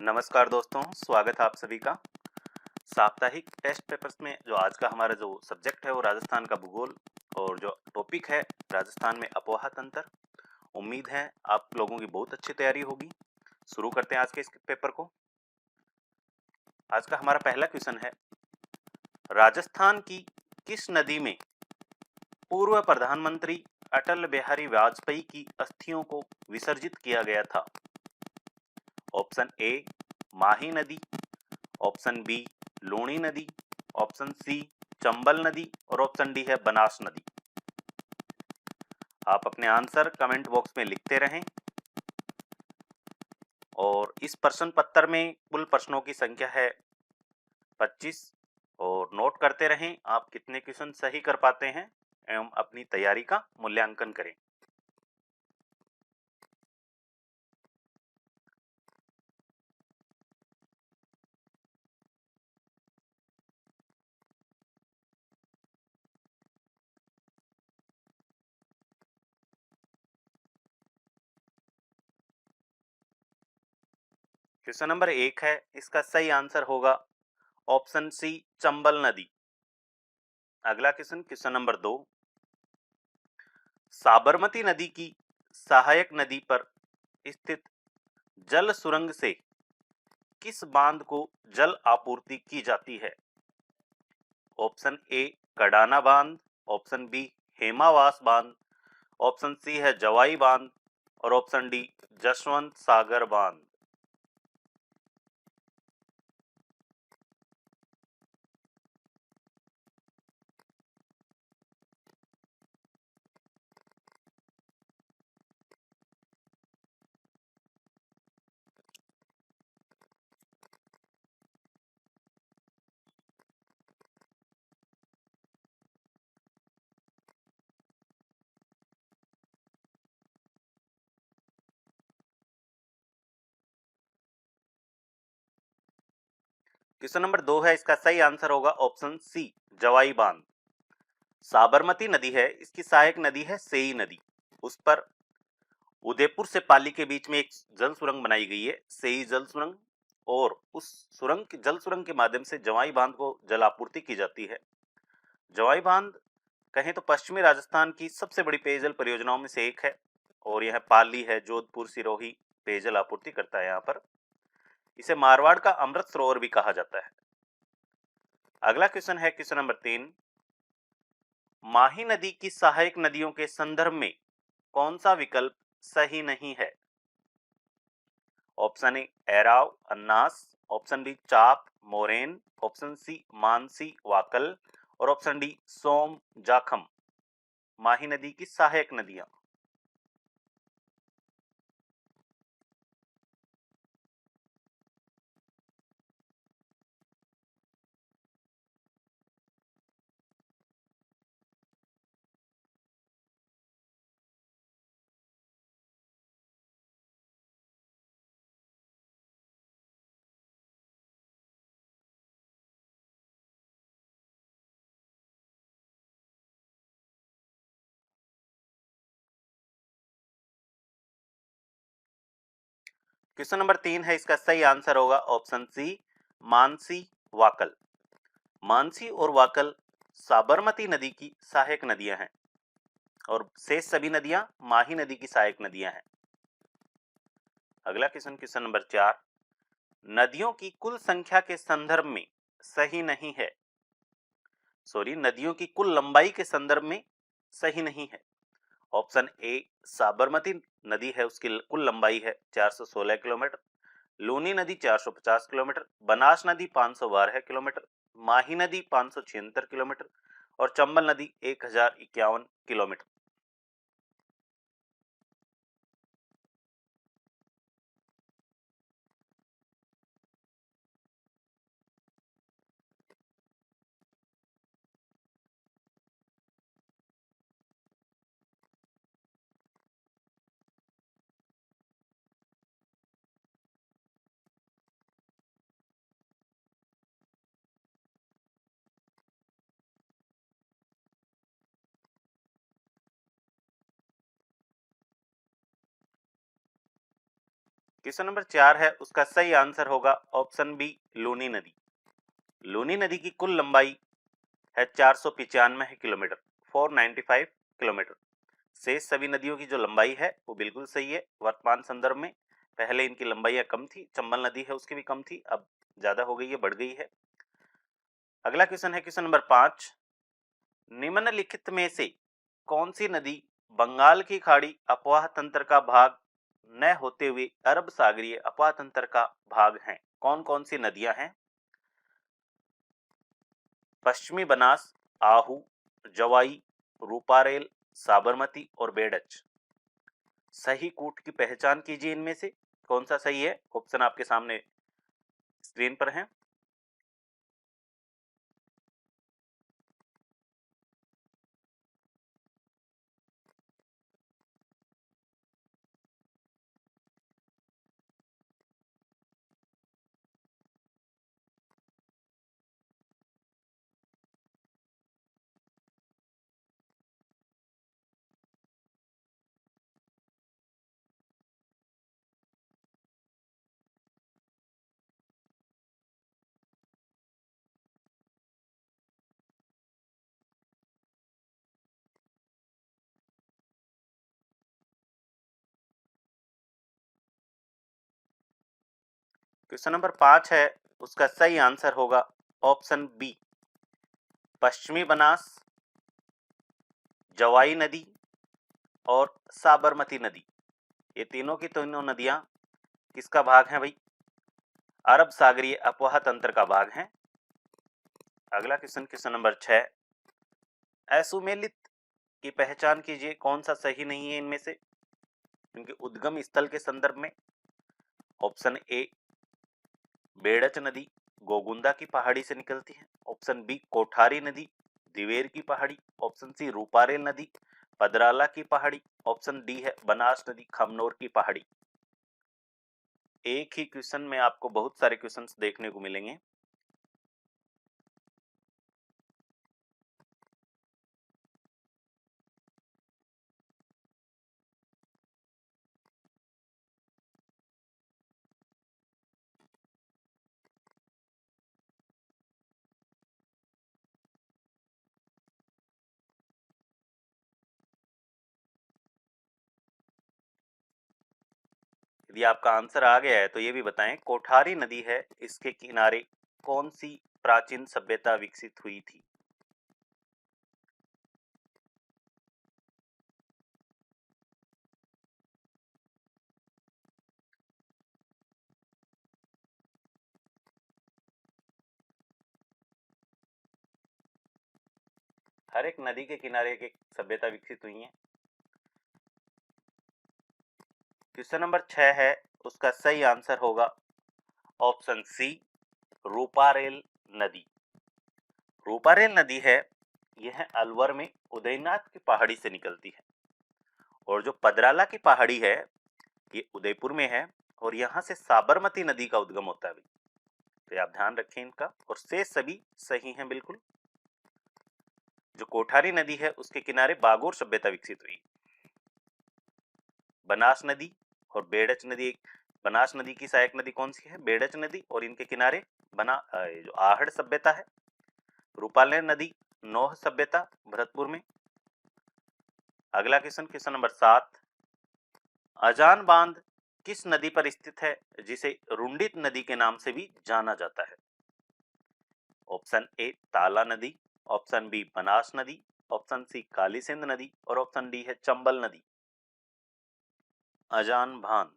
नमस्कार दोस्तों, स्वागत है आप सभी का। साप्ताहिक टेस्ट पेपर्स में जो आज का हमारा जो सब्जेक्ट है वो राजस्थान का भूगोल और जो टॉपिक है राजस्थान में अपोहा तंत्र। उम्मीद है आप लोगों की बहुत अच्छी तैयारी होगी। शुरू करते हैं आज के इस पेपर को। आज का हमारा पहला क्वेश्चन है, राजस्थान की किस नदी में पूर्व प्रधानमंत्री अटल बिहारी वाजपेयी की अस्थियों को विसर्जित किया गया था? ऑप्शन ए माही नदी, ऑप्शन बी लूणी नदी, ऑप्शन सी चंबल नदी और ऑप्शन डी है बनास नदी। आप अपने आंसर कमेंट बॉक्स में लिखते रहें और इस प्रश्न पत्र में कुल प्रश्नों की संख्या है 25 और नोट करते रहें आप कितने क्वेश्चन सही कर पाते हैं एवं अपनी तैयारी का मूल्यांकन करें। क्वेश्चन नंबर 1 है, इसका सही आंसर होगा ऑप्शन सी चंबल नदी। अगला क्वेश्चन, क्वेश्चन नंबर 2, साबरमती नदी की सहायक नदी पर स्थित जल सुरंग से किस बांध को जल आपूर्ति की जाती है? ऑप्शन ए कडाना बांध, ऑप्शन बी हेमावास बांध, ऑप्शन सी है जवाई बांध और ऑप्शन डी जसवंत सागर बांध। क्वेश्चन नंबर 2 है, इसका सही आंसर होगा ऑप्शन सी जवाई बांध। साबरमती नदी है, इसकी सहायक नदी है सेई नदी। उस पर उदयपुर से पाली के बीच में एक जल सुरंग बनाई गई है, सेई जल सुरंग, और उस सुरंग जल सुरंग के माध्यम से जवाई बांध को जल आपूर्ति की जाती है। जवाई बांध कहें तो पश्चिमी राजस्थान की सबसे बड़ी पेयजल परियोजनाओं में से एक है और यह पाली है, जोधपुर, सिरोही पेयजल आपूर्ति करता है। यहाँ पर इसे मारवाड़ का अमृत सरोवर भी कहा जाता है। अगला क्वेश्चन है क्वेश्चन नंबर 3, माही नदी की सहायक नदियों के संदर्भ में कौन सा विकल्प सही नहीं है? ऑप्शन ए एराव अन्नास, ऑप्शन बी चाप moraine, option C Mansi Wakal और ऑप्शन डी सोम जाखम। माही नदी की सहायक नदियां। क्वेश्चन नंबर 3 है, इसका सही आंसर होगा ऑप्शन सी मानसी वाकल। मानसी और वाकल साबरमती नदी की सहायक नदियां हैं और शेष सभी नदियां माही नदी की सहायक नदियां हैं। अगला क्वेश्चन, क्वेश्चन नंबर 4, नदियों की कुल संख्या के संदर्भ में सही नहीं है। सॉरी, नदियों की कुल लंबाई के संदर्भ में सही नहीं है। ऑप्शन ए साबरमती नदी है, उसकी कुल लंबाई है 416 किलोमीटर, लूनी नदी 450 किलोमीटर, बनास नदी 512 किलोमीटर, माही नदी 576 किलोमीटर और चंबल नदी 1051 किलोमीटर। क्वेश्चन नंबर 4 है, उसका सही आंसर होगा ऑप्शन बी लूनी नदी। लूनी नदी की कुल लंबाई है 495 किलोमीटर, 495 किलोमीटर। शेष सभी नदियों की जो लंबाई है वो बिल्कुल सही है वर्तमान संदर्भ में। पहले इनकी लंबाइयां कम थी, चंबल नदी है उसकी भी कम थी, अब ज्यादा हो गई है, बढ़ गई है। अगला क्वेश्चन है क्वेश्चन नंबर 5, निम्नलिखित में से कौन सी नदी बंगाल की खाड़ी अपवाह तंत्र का भाग न होते हुए अरब सागरीय अपवाह तंत्र का भाग है? कौन कौन सी नदियां हैं? पश्चिमी बनास, आहू, जवाई, रूपारेल, साबरमती और बेडच। सही कूट की पहचान कीजिए, इनमें से कौन सा सही है? ऑप्शन आपके सामने स्क्रीन पर है। क्वेश्चन नंबर 5 है, उसका सही आंसर होगा ऑप्शन बी पश्चिमी बनास, जवाई नदी और साबरमती नदी। ये तीनों की तीनों नदियां किसका भाग हैं भाई? अरब सागरीय अपवाह तंत्र का भाग हैं। अगला क्वेश्चन क्वेश्चन नंबर 6, असुमेलित की पहचान कीजिए, कौन सा सही नहीं है इनमें से उनके उद्गम स्थल के संदर्भ में? ऑप्शन ए बेड़च नदी गोगुंदा की पहाड़ी से निकलती है, ऑप्शन बी कोठारी नदी दिवेर की पहाड़ी, ऑप्शन सी रूपारेल नदी पदराला की पहाड़ी, ऑप्शन डी है बनास नदी खमनोर की पहाड़ी। एक ही क्वेश्चन में आपको बहुत सारे क्वेश्चंस देखने को मिलेंगे। यदि आपका आंसर आ गया है तो ये भी बताएं, कोठारी नदी है, इसके किनारे कौन सी प्राचीन सभ्यता विकसित हुई थी? हर एक नदी के किनारे एक सभ्यता विकसित हुई है। क्वेश्चन नंबर 6 है, उसका सही आंसर होगा ऑप्शन सी रूपारेल नदी। रूपारेल नदी है, यह अलवर में उदयनाथ की पहाड़ी से निकलती है, और जो पदराला की पहाड़ी है ये उदयपुर में है, और यहाँ से साबरमती नदी का उद्गम होता है। तो आप ध्यान रखें इनका, और शेष सभी सही हैं बिल्कुल। जो कोठारी नदी है उसके किनारे बागोर सभ्यता विकसित हुई। बनास नदी और बेड़च नदी, बनास नदी की सहायक नदी कौन सी है? बेड़च नदी, और इनके किनारे जो आहड़ सभ्यता है। रूपालेर नदी नौह सभ्यता भरतपुर में। अगला क्वेश्चन क्वेश्चन नंबर 7, अजान बांध किस नदी पर स्थित है जिसे रुंडित नदी के नाम से भी जाना जाता है? ऑप्शन ए ताला नदी, ऑप्शन बी बनास नदी, ऑप्शन सी काली सिंध नदी और ऑप्शन डी है चंबल नदी। अजान बांध।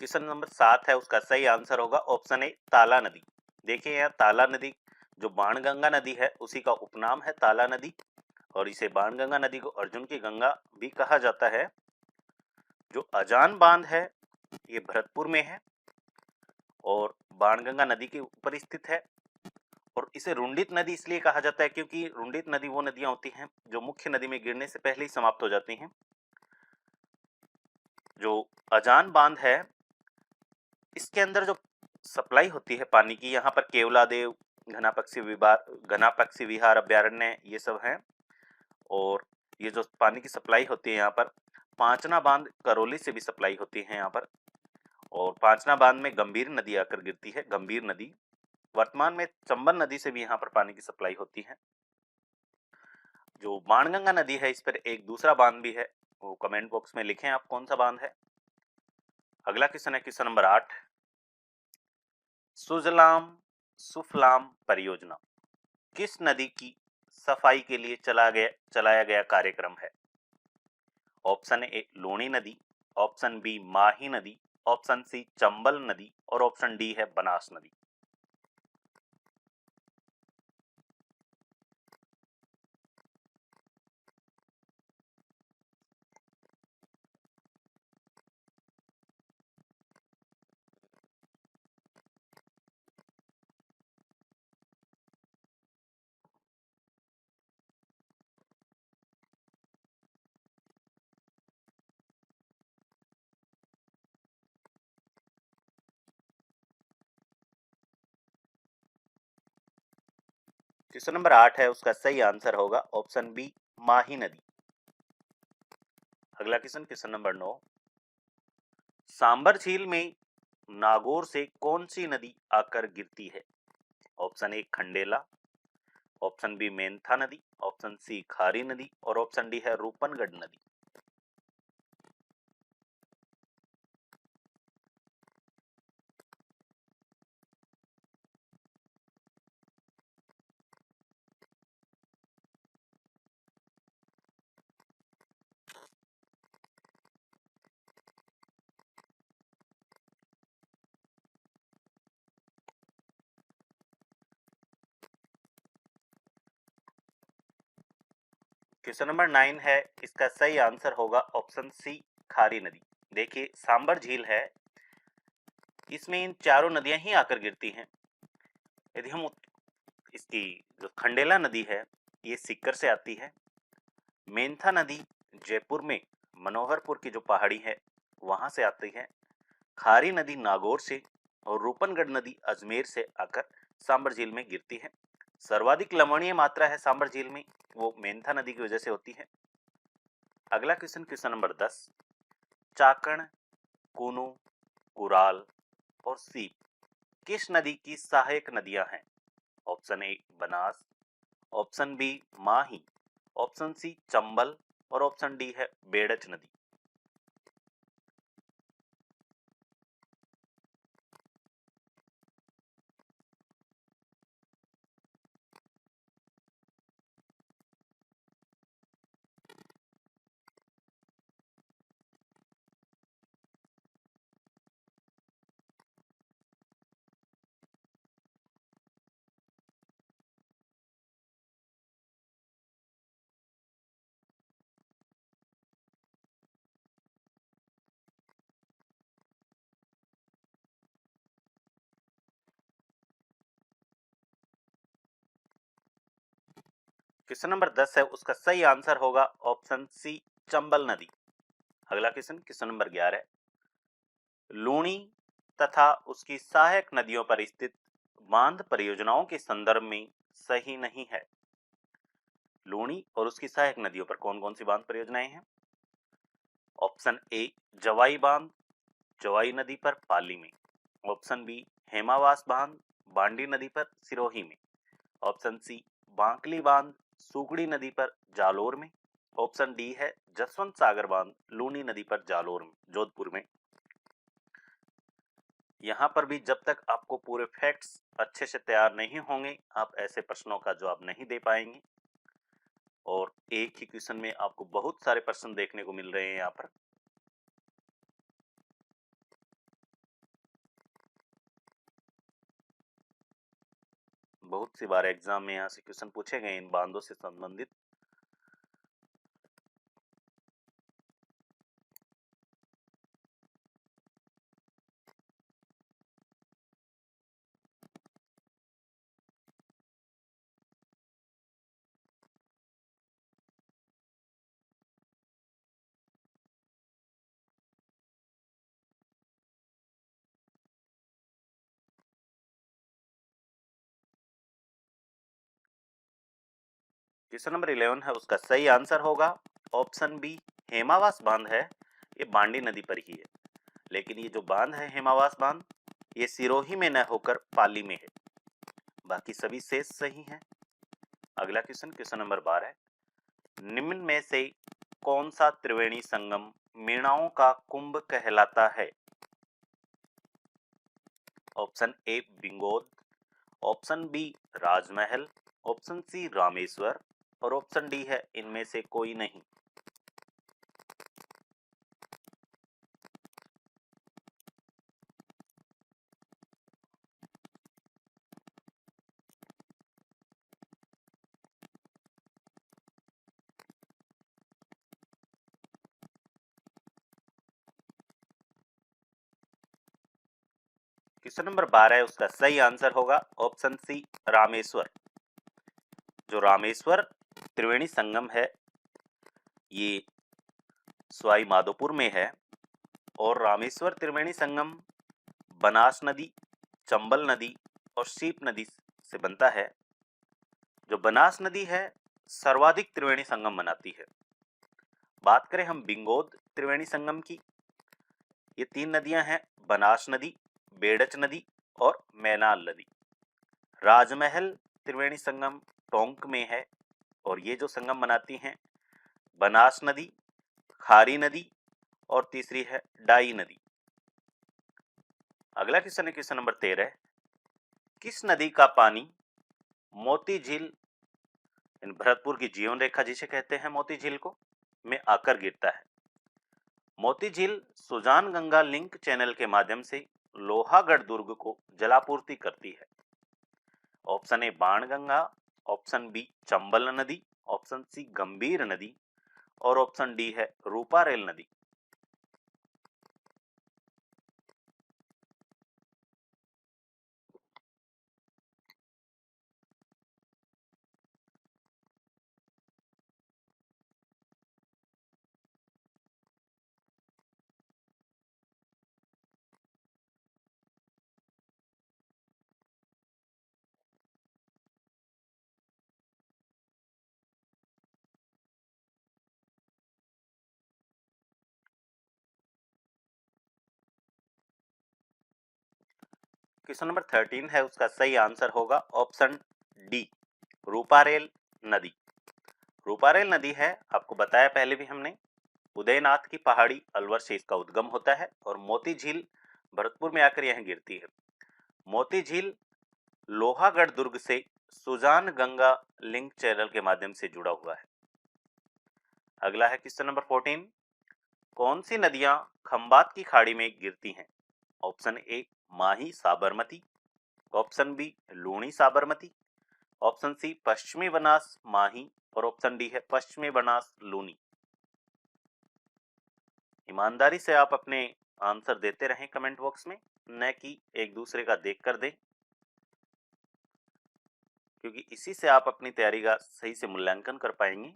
क्वेश्चन नंबर 7 है, उसका सही आंसर होगा ऑप्शन ए ताला नदी। देखिए यहाँ ताला नदी जो बाणगंगा नदी है उसी का उपनाम है ताला नदी, और इसे बाणगंगा नदी को अर्जुन की गंगा भी कहा जाता है। जो अजान बांध है ये भरतपुर में है और बाणगंगा नदी के ऊपर स्थित है। और इसे रुंडित नदी इसलिए कहा जाता है क्योंकि रुंडित नदी वो नदियां होती हैं जो मुख्य नदी में गिरने से पहले ही समाप्त हो जाती हैं। जो अजान बांध है इसके अंदर जो सप्लाई होती है पानी की, यहाँ पर केवलादेव, घना पक्षी विहार अभ्यारण्य ये सब हैं। और ये जो पानी की सप्लाई होती है यहाँ पर पांचना बांध करौली से भी सप्लाई होती है यहाँ पर। और पांचना बांध में गंभीर नदी आकर गिरती है, गंभीर नदी। वर्तमान में चंबल नदी से भी यहाँ पर पानी की सप्लाई होती है। जो बाणगंगा नदी है इस पर एक दूसरा बांध भी है, वो कमेंट बॉक्स में लिखें आप कौन सा बांध है। अगला क्वेश्चन है क्वेश्चन नंबर 8। सुजलाम सुफलाम परियोजना किस नदी की सफाई के लिए चलाया गया कार्यक्रम है? ऑप्शन ए लूणी नदी, ऑप्शन बी माही नदी, ऑप्शन सी चंबल नदी और ऑप्शन डी है बनास नदी। क्वेश्चन नंबर 8 है, उसका सही आंसर होगा ऑप्शन बी माही नदी। अगला क्वेश्चन क्वेश्चन नंबर 9। सांबर झील में नागौर से कौन सी नदी आकर गिरती है? Option A Khandela, option B Mentha नदी, ऑप्शन सी खारी नदी और ऑप्शन डी है रूपनगढ़ नदी। क्वेश्चन नंबर 9 है, इसका सही आंसर होगा ऑप्शन सी खारी नदी। देखिए सांबर झील है, इसमें इन चारों नदियां ही आकर गिरती हैं। यदि हम इसकी जो खंडेला नदी है ये सीकर से आती है, मेंथा नदी जयपुर में मनोहरपुर की जो पहाड़ी है वहां से आती है, खारी नदी नागौर से और रूपनगढ़ नदी अजमेर से आकर सांबर झील में गिरती है। सर्वाधिक लवणीय मात्रा है सांबर झील में, वो मेंथा नदी की वजह से होती है। अगला क्वेश्चन क्वेश्चन नंबर 10। चाकण, कूनू, कुराल और सीप किस नदी की सहायक नदियां हैं? Option A Banas, option B Mahi, option C Chambal और ऑप्शन डी है बेड़च नदी। क्वेश्चन नंबर 10 है, उसका सही आंसर होगा ऑप्शन सी चंबल नदी। अगला क्वेश्चन क्वेश्चन नंबर 11। लूणी तथा उसकी सहायक नदियों पर स्थित बांध परियोजनाओं के संदर्भ में सही नहीं है। लूणी और उसकी सहायक नदियों पर कौन कौन सी बांध परियोजनाएं हैं? ऑप्शन ए जवाई बांध, जवाई नदी पर पाली में। ऑप्शन बी हेमावास बांध, बांडी नदी पर सिरोही में। ऑप्शन सी बांकली बांध, सुगड़ी नदी पर जालोर में। ऑप्शन डी है जसवंत सागर बांध, लूनी नदी पर जालोर में, जोधपुर में। यहाँ पर भी जब तक आपको पूरे फैक्ट्स अच्छे से तैयार नहीं होंगे आप ऐसे प्रश्नों का जवाब नहीं दे पाएंगे। और एक ही क्वेश्चन में आपको बहुत सारे प्रश्न देखने को मिल रहे हैं यहाँ पर। बहुत सी बार एग्जाम में यहाँ से क्वेश्चन पूछे गए इन बांधों से संबंधित। क्वेश्चन नंबर 11 है, उसका सही आंसर होगा ऑप्शन बी, हेमावास बांध है ये बांडी नदी पर ही है। लेकिन ये जो बांध है हेमावास बांध, ये सिरोही में न होकर पाली में है। बाकी सभी शेष सही हैं। अगला क्वेश्चन, क्वेश्चन नंबर 12 है, निम्न में से कौन सा त्रिवेणी संगम मीणाओं का कुंभ कहलाता है? Option A Bingod, option B Rajmahal, option C Rameshwar और ऑप्शन डी है इनमें से कोई नहीं। क्वेश्चन नंबर 12 है, उसका सही आंसर होगा ऑप्शन सी रामेश्वर। जो रामेश्वर त्रिवेणी संगम है ये सवाई माधोपुर में है और रामेश्वर त्रिवेणी संगम बनास नदी, चंबल नदी और सीप नदी से बनता है। जो बनास नदी है सर्वाधिक त्रिवेणी संगम बनाती है। बात करें हम बिंगोद त्रिवेणी संगम की, ये 3 नदियां हैं, बनास नदी, बेड़च नदी और मैनाल नदी। राजमहल त्रिवेणी संगम टोंक में है और ये जो संगम बनाती हैं बनास नदी, खारी नदी और तीसरी है डाई नदी। अगला क्वेश्चन है क्वेश्चन नंबर 13, किस नदी का पानी मोती झील, भरतपुर की जीवन रेखा जिसे कहते हैं मोती झील को, में आकर गिरता है? मोती झील सुजान गंगा लिंक चैनल के माध्यम से लोहागढ़ दुर्ग को जलापूर्ति करती है। Option A Banganga, option B Chambal नदी, ऑप्शन सी गंभीर नदी और ऑप्शन डी है रूपारेल नदी। क्वेश्चन नंबर 13 है, उसका सही आंसर होगा ऑप्शन डी, रूपारेल नदी। रूपारेल नदी है, आपको बताया पहले भी हमने, उदयनाथ की पहाड़ी अलवर से इसका उद्गम होता है और मोती झील भरतपुर में आकर यहां गिरती है। मोती झील लोहागढ़ दुर्ग से सुजान गंगा लिंक चैनल के माध्यम से जुड़ा हुआ है। अगला है क्वेश्चन नंबर 14, कौन सी नदियां खंबात की खाड़ी में गिरती हैं? Option A Mahi Sabarmati, option B Luni Sabarmati, option C पश्चिमी बनास माही और ऑप्शन डी है पश्चिमी बनास लूनी। ईमानदारी से आप अपने आंसर देते रहें कमेंट बॉक्स में, न कि एक दूसरे का देख कर दें, क्योंकि इसी से आप अपनी तैयारी का सही से मूल्यांकन कर पाएंगे।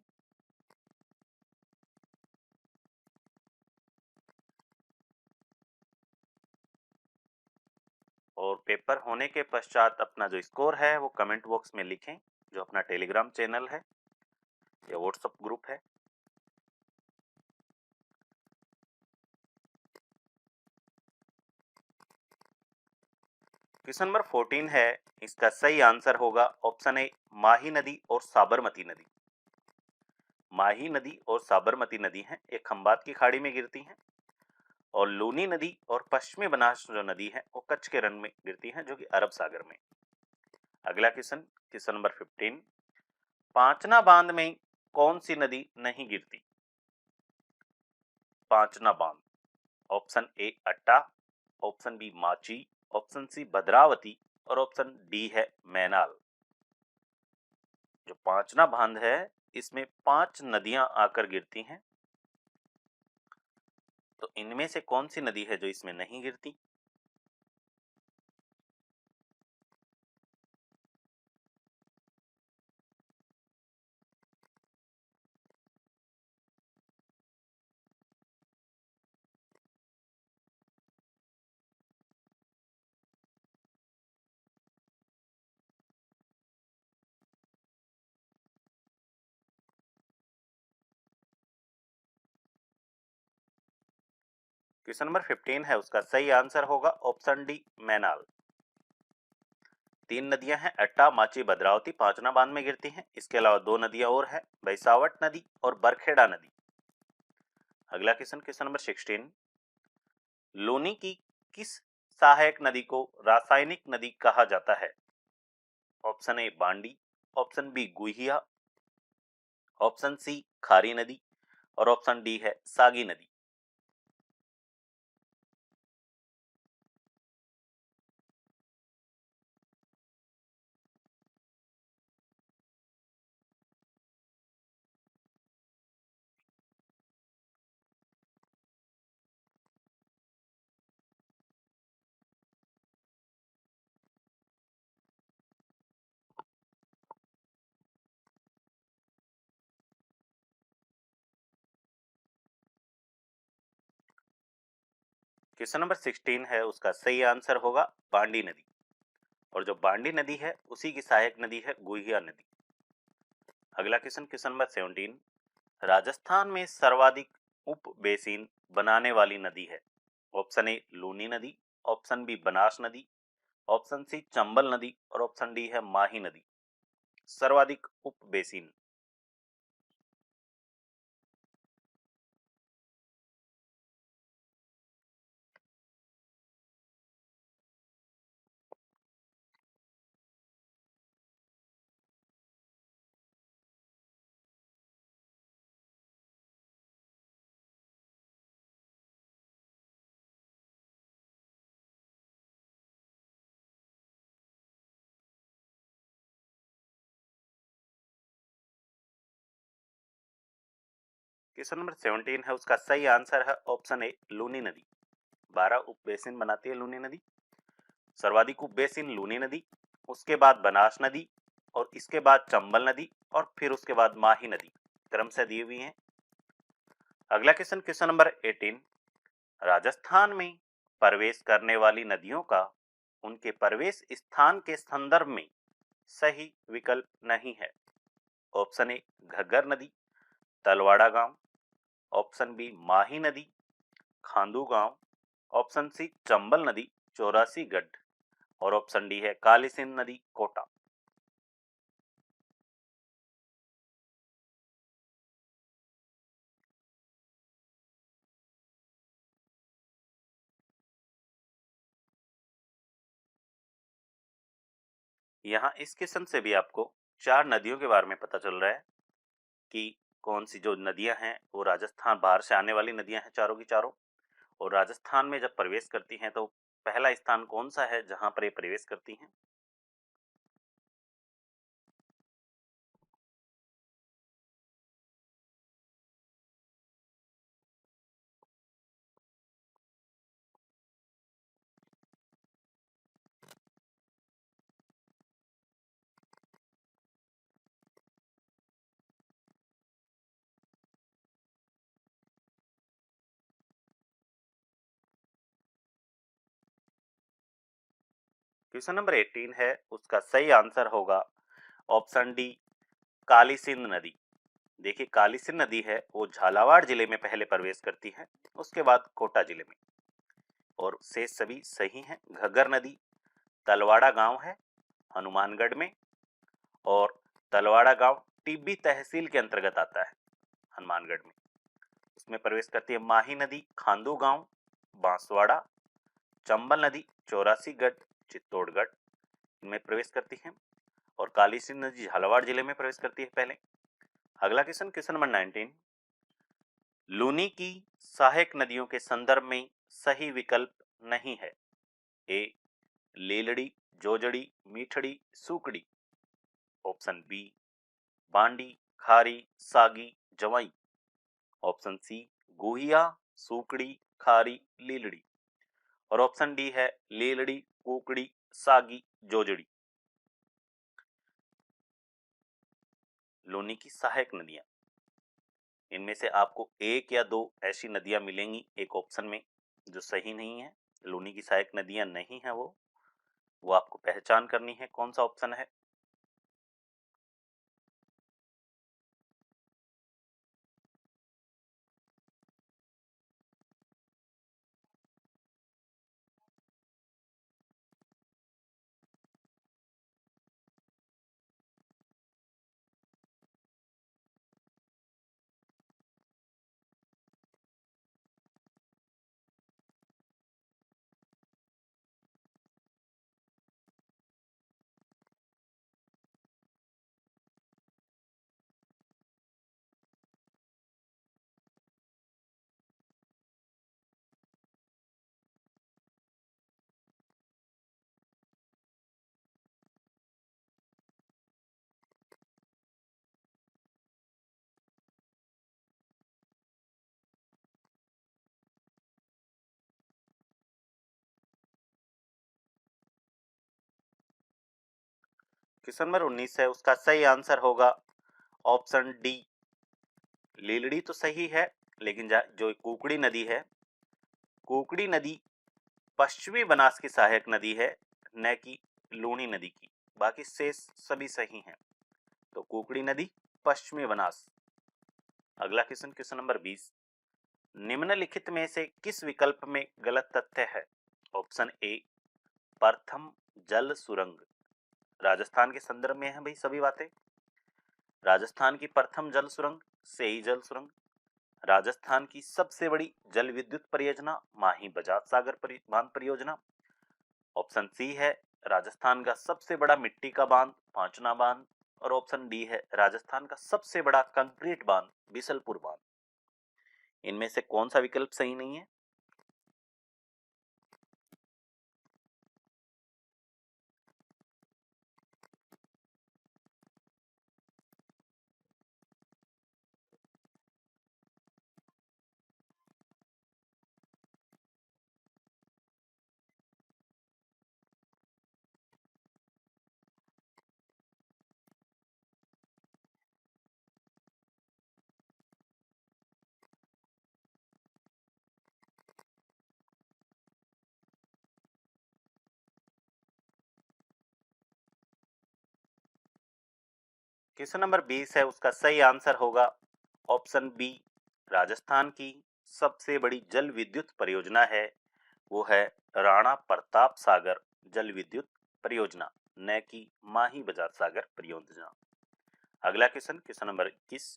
और पेपर होने के पश्चात अपना जो स्कोर है वो कमेंट बॉक्स में लिखें, जो अपना टेलीग्राम चैनल है या व्हाट्सएप ग्रुप है। क्वेश्चन नंबर 14 है, इसका सही आंसर होगा ऑप्शन ए माही नदी और साबरमती नदी। माही नदी और साबरमती नदी हैं, एक खंबात की खाड़ी में गिरती हैं और लूनी नदी और पश्चिमी बनास जो नदी है वो कच्छ के रण में गिरती हैं, जो कि अरब सागर में। अगला क्वेश्चन, क्वेश्चन नंबर 15, पांचना बांध में कौन सी नदी नहीं गिरती? पांचना बांध, option A Atta, option B Machi, option C Bhadravati और ऑप्शन डी है मैनाल। जो पांचना बांध है इसमें 5 नदियां आकर गिरती हैं, तो इनमें से कौन सी नदी है जो इसमें नहीं गिरती? क्वेश्चन नंबर 15 है, उसका सही आंसर होगा ऑप्शन डी मैनाल। 3 नदियां हैं, अट्टा, माची, भद्रावती, पांचना बांध में गिरती हैं। इसके अलावा 2 नदियां और हैं, बैसावट नदी और बरखेड़ा नदी। अगला क्वेश्चन, क्वेश्चन नंबर 16, लूनी की किस सहायक नदी को रासायनिक नदी कहा जाता है? Option A Bandi, option B Guhiya, option C Khari नदी और ऑप्शन डी है सागी नदी। क्वेश्चन नंबर 16 है, उसका सही आंसर होगा बांडी नदी। और जो बांडी नदी है उसी की सहायक नदी है गुहिया नदी। अगला क्वेश्चन, क्वेश्चन नंबर 17, राजस्थान में सर्वाधिक उप बेसिन बनाने वाली नदी है? ऑप्शन ए लूनी नदी, ऑप्शन बी बनास नदी, ऑप्शन सी चंबल नदी और ऑप्शन डी है माही नदी। सर्वाधिक उप बेसिन। क्वेश्चन नंबर 17 है, उसका सही आंसर है ऑप्शन ए लूनी नदी। 12 उप बेसिन बनाती है लूनी नदी। सर्वाधिक उप बेसिन लूनी नदी, उसके बाद बनास नदी और इसके बाद चंबल नदी और फिर उसके बाद माही नदी क्रम से दी हुई हैं। अगला क्वेश्चन, क्वेश्चन नंबर 18, राजस्थान में प्रवेश करने वाली नदियों का उनके प्रवेश स्थान के संदर्भ में सही विकल्प नहीं है। ऑप्शन ए घग्गर नदी, तलवाड़ा गांव, ऑप्शन बी माही नदी, खांदू गांव, ऑप्शन सी चंबल नदी, चौरासी गढ़ और ऑप्शन डी है काली सिंध नदी, कोटा। यहाँ इस क्वेश्चन से भी आपको 4 नदियों के बारे में पता चल रहा है कि कौन सी जो नदियां हैं वो राजस्थान बाहर से आने वाली नदियां हैं चारों की चारों। और राजस्थान में जब प्रवेश करती हैं तो पहला स्थान कौन सा है जहां पर ये प्रवेश करती हैं? क्वेश्चन नंबर 18 है, उसका सही आंसर होगा ऑप्शन डी काली सिंध नदी। देखिए काली सिंध नदी है वो झालावाड़ जिले में पहले प्रवेश करती है, उसके बाद कोटा जिले में। और शेष सभी सही हैं। घग्गर नदी तलवाड़ा गांव है हनुमानगढ़ में, और तलवाड़ा गांव टिब्बी तहसील के अंतर्गत आता है हनुमानगढ़ में। उसमें प्रवेश करती है माही नदी खांदू गांव बांसवाड़ा, चंबल नदी चौरासीगढ़ चित्तौड़गढ़ में प्रवेश करती है, और काली सिंध नदी झालावाड़ जिले में प्रवेश करती है पहले। अगला क्वेश्चन, क्वेश्चन नंबर 19, लूनी की सहायक नदियों के संदर्भ में सही विकल्प नहीं है। ए लीलड़ी, जोजड़ी, मीठड़ी, सूकड़ी, ऑप्शन बी बांडी, खारी, सागी, जवाई, ऑप्शन सी गुहिया, सूकड़ी, खारी, लीलड़ी और ऑप्शन डी है लीलड़ी, कुकड़ी, सागी, जोजड़ी। लूनी की सहायक नदियां, इनमें से आपको एक या दो ऐसी नदियां मिलेंगी एक ऑप्शन में जो सही नहीं है। लूनी की सहायक नदियां नहीं है वो आपको पहचान करनी है कौन सा ऑप्शन है। क्वेश्चन नंबर 19 है, उसका सही आंसर होगा ऑप्शन डी, लीलड़ी तो सही है, लेकिन जो कुकड़ी नदी है, कुकड़ी नदी पश्चिमी बनास की सहायक नदी है, न कि लूनी नदी की। बाकी शेष सभी सही हैं, तो कुकड़ी नदी पश्चिमी बनास। अगला क्वेश्चन, क्वेश्चन नंबर 20, निम्नलिखित में से किस विकल्प में गलत तथ्य है? ऑप्शन ए, प्रथम जल सुरंग, राजस्थान के संदर्भ में है भाई सभी बातें। राजस्थान की प्रथम जल सुरंग सेई जल सुरंग, राजस्थान की सबसे बड़ी जल विद्युत परियोजना माही बजाज सागर बांध परियोजना। ऑप्शन सी है राजस्थान का सबसे बड़ा मिट्टी का बांध पांचना बांध, और ऑप्शन डी है राजस्थान का सबसे बड़ा कंक्रीट बांध बिसलपुर बांध। इनमें से कौन सा विकल्प सही नहीं है? क्वेश्चन नंबर 20 है, उसका सही आंसर होगा ऑप्शन बी, राजस्थान की सबसे बड़ी जल विद्युत परियोजना है वो है राणा प्रताप सागर जल विद्युत परियोजना, न कि माही बजाज सागर परियोजना। अगला क्वेश्चन, क्वेश्चन नंबर 21,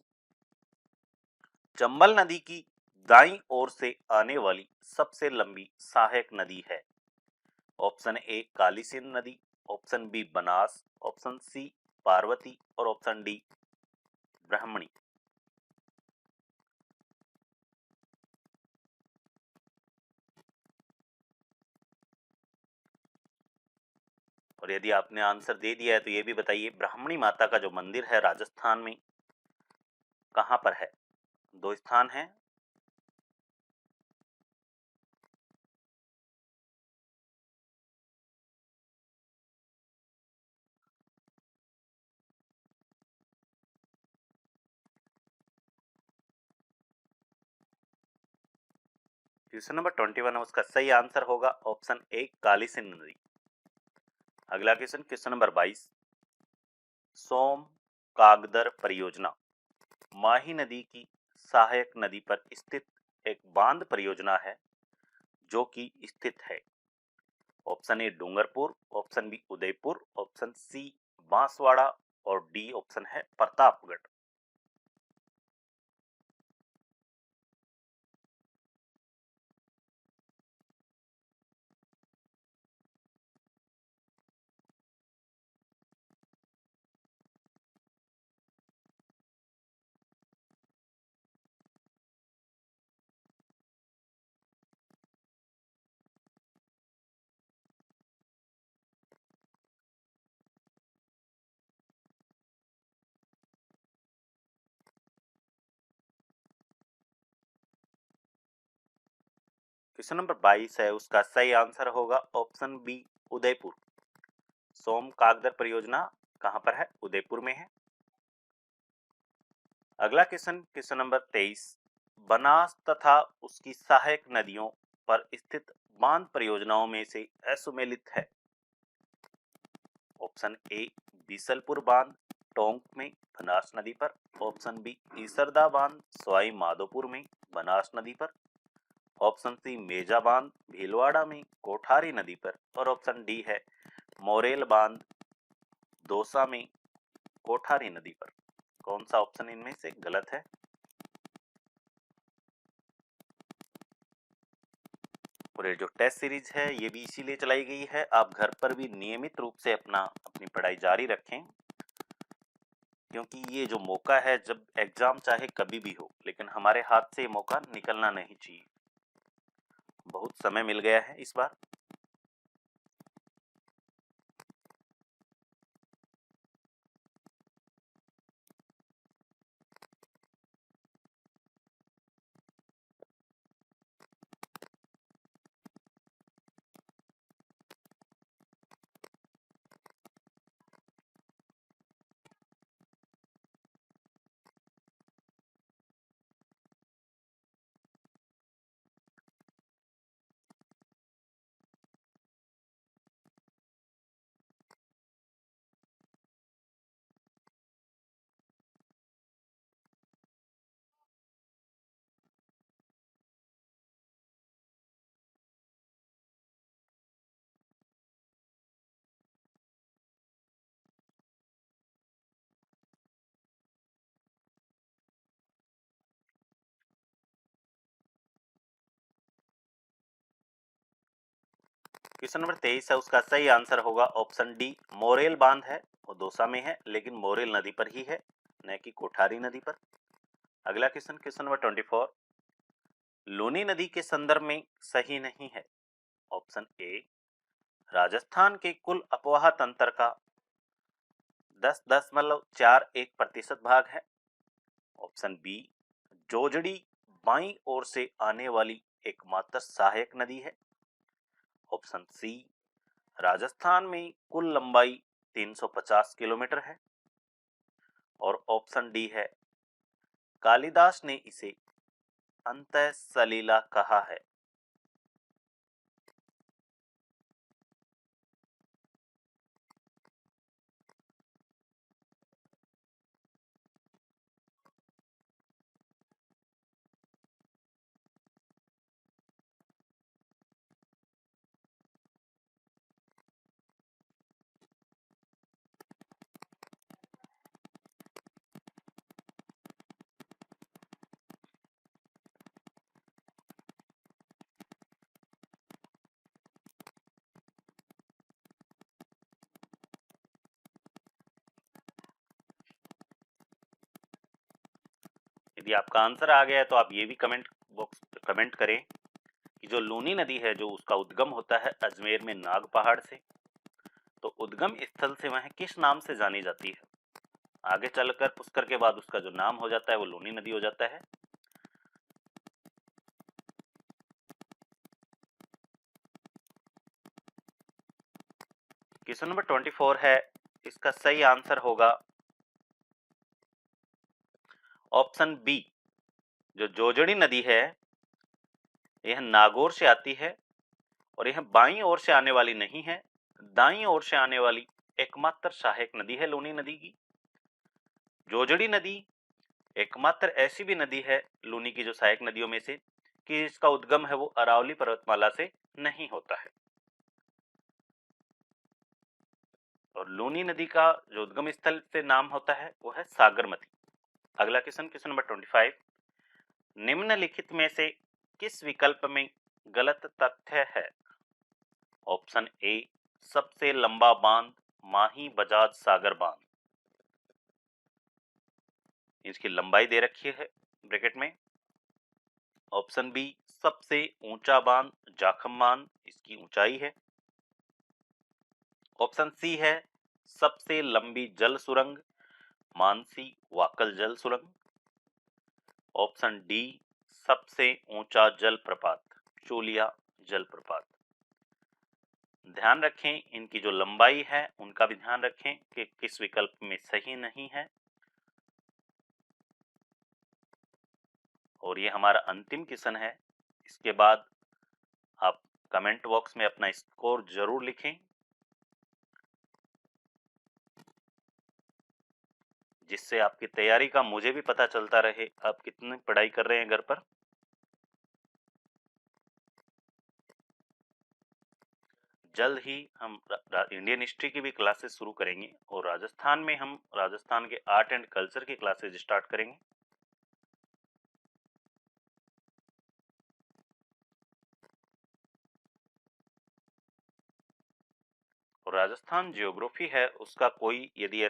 चंबल नदी की दाईं ओर से आने वाली सबसे लंबी सहायक नदी है? ऑप्शन ए काली सिंध नदी, option B Banas, option C Parvati, और ऑप्शन डी ब्राह्मणी। और यदि आपने आंसर दे दिया है तो ये भी बताइए, ब्राह्मणी माता का जो मंदिर है राजस्थान में कहां पर है? दो स्थान हैं। क्वेश्चन नंबर 21 है, उसका सही आंसर होगा ऑप्शन ए काली सिंध नदी। अगला क्वेश्चन, क्वेश्चन नंबर 22, सोम कागदर परियोजना माही नदी की सहायक नदी पर स्थित एक बांध परियोजना है जो कि स्थित है? Option A Dungarpur, option B Udaipur, option C Banswara, और डी ऑप्शन है प्रतापगढ़। क्वेश्चन नंबर 22 है, उसका सही आंसर होगा ऑप्शन बी उदयपुर। सोम कागदर परियोजना कहां पर है? उदयपुर में है। अगला क्वेश्चन, क्वेश्चन नंबर 23, बनास तथा उसकी सहायक नदियों पर स्थित बांध परियोजनाओं में से असुमेलित है? ऑप्शन ए बीसलपुर बांध टोंक में बनास नदी पर, ऑप्शन बी ईसरदा बांध सवाई माधोपुर में बनास नदी पर, ऑप्शन सी मेजा बांध भीलवाड़ा में कोठारी नदी पर, और ऑप्शन डी है मोरेल बांध दौसा में कोठारी नदी पर। कौन सा ऑप्शन इनमें से गलत है? और ये जो टेस्ट सीरीज है ये भी इसीलिए चलाई गई है, आप घर पर भी नियमित रूप से अपनी पढ़ाई जारी रखें, क्योंकि ये जो मौका है, जब एग्जाम चाहे कभी भी हो, लेकिन हमारे हाथ से ये मौका निकलना नहीं चाहिए। बहुत समय मिल गया है इस बार। क्वेश्चन नंबर 23 है, उसका सही आंसर होगा ऑप्शन डी, मोरेल बांध है। वो दौसा में है, लेकिन मोरेल नदी पर ही है, न कि कोठारी नदी पर। अगला क्वेश्चन, क्वेश्चन नंबर 24, लूनी नदी के संदर्भ में सही नहीं है। ऑप्शन ए, राजस्थान के कुल अपवाह तंत्र का 10.41% भाग है। ऑप्शन बी, जोजड़ी बाईं ओर से आने वाली एकमात्र सहायक नदी है। ऑप्शन सी, राजस्थान में कुल लंबाई 350 किलोमीटर है। और ऑप्शन डी है, कालिदास ने इसे अंतः सलीला कहा है। यदि आपका आंसर आ गया है तो आप ये भी कमेंट बॉक्स कमेंट करें कि जो लूनी नदी है, जो उसका उद्गम होता है अजमेर में नाग पहाड़ से, तो उद्गम स्थल से वह किस नाम से जानी जाती है। आगे चलकर पुष्कर के बाद उसका जो नाम हो जाता है वो लूनी नदी हो जाता है। क्वेश्चन नंबर 24 है, इसका सही आंसर होगा ऑप्शन बी, जो जोजड़ी नदी है यह नागौर से आती है और यह बाईं ओर से आने वाली नहीं है, दाईं ओर से आने वाली एकमात्र सहायक नदी है लूनी नदी की। जोजड़ी नदी एकमात्र ऐसी भी नदी है लूनी की जो सहायक नदियों में से कि इसका उद्गम है वो अरावली पर्वतमाला से नहीं होता है। और लूनी नदी का जो उद्गम स्थल से नाम होता है वो है सागरमती। अगला क्वेश्चन, क्वेश्चन नंबर 25, निम्नलिखित में से किस विकल्प में गलत तथ्य है। ऑप्शन ए, सबसे लंबा बांध माही बजाज सागर बांध, इसकी लंबाई दे रखी है ब्रैकेट में। ऑप्शन बी, सबसे ऊंचा बांध जाखम बांध, इसकी ऊंचाई है। ऑप्शन सी है, सबसे लंबी जल सुरंग मानसी वाकल जल सुरंग। ऑप्शन डी, सबसे ऊंचा जल प्रपात चोलिया जल प्रपात। ध्यान रखें इनकी जो लंबाई है उनका भी ध्यान रखें कि किस विकल्प में सही नहीं है। और ये हमारा अंतिम क्वेश्चन है। इसके बाद आप कमेंट बॉक्स में अपना स्कोर जरूर लिखें, जिससे आपकी तैयारी का मुझे भी पता चलता रहे आप कितनी पढ़ाई कर रहे हैं घर पर। जल्द ही हम इंडियन हिस्ट्री की भी क्लासेस शुरू करेंगे और राजस्थान में हम राजस्थान के आर्ट एंड कल्चर की क्लासेस स्टार्ट करेंगे। और राजस्थान जियोग्राफी है उसका कोई यदि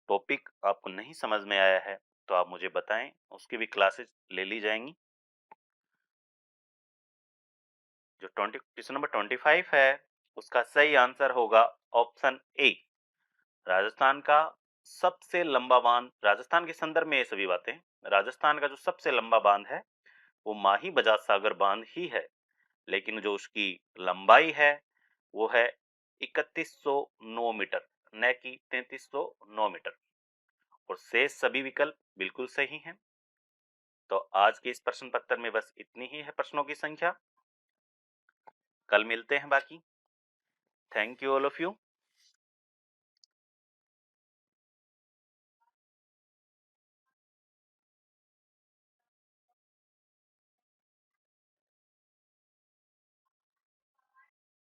टॉपिक आपको नहीं समझ में आया है तो आप मुझे बताएं, उसकी भी क्लासेस ले ली जाएंगी। जो क्वेश्चन नंबर 25 है उसका सही आंसर होगा ऑप्शन ए, राजस्थान का सबसे लंबा बांध। राजस्थान के संदर्भ में ये सभी बातें, राजस्थान का जो सबसे लंबा बांध है वो माही बजाज सागर बांध ही है, लेकिन जो उसकी लंबाई है वो है 3109 मीटर, न कि 3309 मीटर। और शेष सभी विकल्प बिल्कुल सही हैं। तो आज के इस प्रश्न पत्र में बस इतनी ही है प्रश्नों की संख्या। कल मिलते हैं बाकी। Thank you all of you.